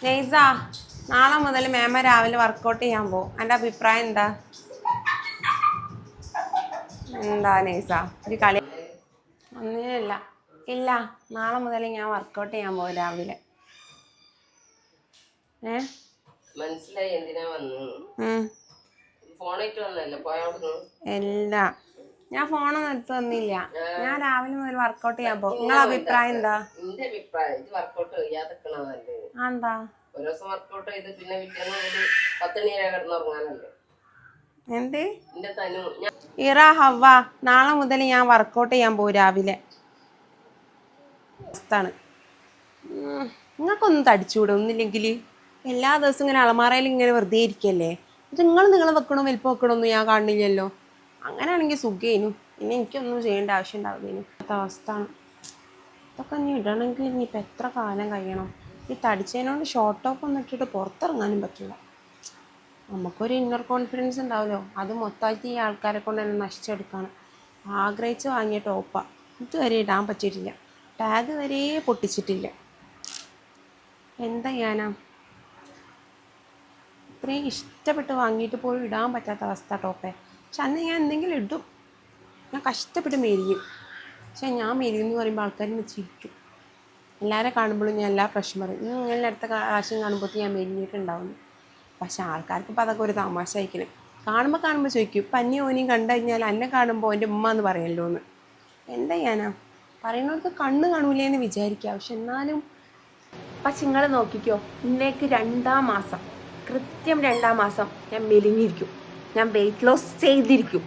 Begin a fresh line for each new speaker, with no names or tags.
നൈസ, നാളെ മുതൽ മേമ രാവിലെ വർക്കൗട്ട് ചെയ്യാൻ പോകും. എൻ്റെ അഭിപ്രായം എന്താ? എന്താ നൈസ ഒരു കളി? ഒന്നിനില്ല. ഇല്ല, നാളെ മുതൽ ഞാൻ വർക്കൗട്ട് ചെയ്യാൻ പോകും രാവിലെ.
മനസ്സിലായി എന്തിനാ വന്നു? ഫോണായിട്ട് വന്നല്ലേ പോയോടുന്നു?
ഇല്ല, ഞാൻ ഫോണൊന്നും എടുത്ത് വന്നില്ല. ഞാൻ രാവിലെ മുതൽ വർക്കൗട്ട് ചെയ്യാൻ പോകും. നിങ്ങളെ അഭിപ്രായം എന്താ?
എന്റെ അഭിപ്രായം വർക്കൗട്ട് ചെയ്യാതെക്കണതല്ലേ.
എന്താ
ഒരു ദിവസം വർക്കൗട്ട് ചെയ്ത് പിന്നെ പിറ്റേന്ന് ഒരു 10 മണി വരെ കിടന്നുറങ്ങാനല്ലേ?
എന്ത്
എന്റെ തനു
ഇറ ഹവ, നാളെ മുതൽ ഞാൻ വർക്കൗട്ട് ചെയ്യാൻ പോകും രാവിലെ. നിങ്ങൾക്കൊന്നും തടിച്ചുകൂടെ ഒന്നില്ലെങ്കിൽ? എല്ലാ ദിവസവും ഇങ്ങനെ അളമാറയിൽ ഇങ്ങനെ വെറുതെ ഇരിക്കല്ലേ. ഇത് നിങ്ങൾ വെക്കണോ വലിപ്പം വെക്കണമൊന്നും ഞാൻ കാണില്ലല്ലോ. അങ്ങനെയാണെങ്കിൽ സുഖേനു, പിന്നെ എനിക്കൊന്നും ചെയ്യേണ്ട ആവശ്യം ഉണ്ടാവില്ലേനു. അവസ്ഥയാണ് ഇതൊക്കെ. ഇനി ഇടണമെങ്കിൽ ഇനിയിപ്പോൾ എത്ര കാലം കഴിയണം? ഈ തടിച്ചതിനോണ്ട് ഷോർട്ട് ടോപ്പ് ഒന്നും ഇട്ടിട്ട് പുറത്തിറങ്ങാനും പറ്റില്ല. നമുക്കൊരു ഇന്നർ കോൺഫിഡൻസ് ഉണ്ടാവുമല്ലോ, അത് മൊത്തമായിട്ട് ഈ ആൾക്കാരെ കൊണ്ട് തന്നെ നശിച്ചെടുക്കുകയാണ്. ആഗ്രഹിച്ച് വാങ്ങിയ ടോപ്പാണ്, ഇതുവരെ ഇടാൻ പറ്റിയിട്ടില്ല. ടാഗ് വരെ പൊട്ടിച്ചിട്ടില്ല. എന്താ ചെയ്യാനാ? ഇത്രയും ഇഷ്ടപ്പെട്ട് വാങ്ങിയിട്ട് പോലും ഇടാൻ പറ്റാത്ത അവസ്ഥ ടോപ്പേ. പക്ഷെ അന്ന് ഞാൻ എന്തെങ്കിലും ഇടും, ഞാൻ കഷ്ടപ്പെട്ട് മെരിയും. പക്ഷെ ഞാൻ മെരിയെന്ന് പറയുമ്പോൾ ആൾക്കാരെന്ന് ചിരിക്കും. എല്ലാവരും കാണുമ്പോഴും ഞാൻ എല്ലാ പ്രശ്നം പറയും, ഇങ്ങനെ അടുത്ത പ്രാവശ്യം കാണുമ്പോൾ ഞാൻ മെരിഞ്ഞിട്ടുണ്ടാവുന്നു. പക്ഷെ ആൾക്കാർക്ക് ഇപ്പോൾ അതൊക്കെ ഒരു തമാശ അയക്കണം. കാണുമ്പോൾ ചോദിക്കും, പന്നി ഓനെയും കണ്ടു കഴിഞ്ഞാൽ എന്നെ കാണുമ്പോൾ എൻ്റെ ഉമ്മ എന്ന് പറയല്ലോ എന്ന്. എന്താ ചെയ്യാനാ? പറയുന്നവർക്ക് കണ്ണ് കാണൂലേന്ന് വിചാരിക്കുക. പക്ഷെ എന്നാലും പക്ഷെ നിങ്ങൾ നോക്കിക്കോ, ഇന്നേക്ക് 2-ാം മാസം, കൃത്യം 2-ാം മാസം ഞാൻ മെലിഞ്ഞിരിക്കും, ഞാൻ വെയിറ്റ് ലോസ് ചെയ്തിരിക്കും.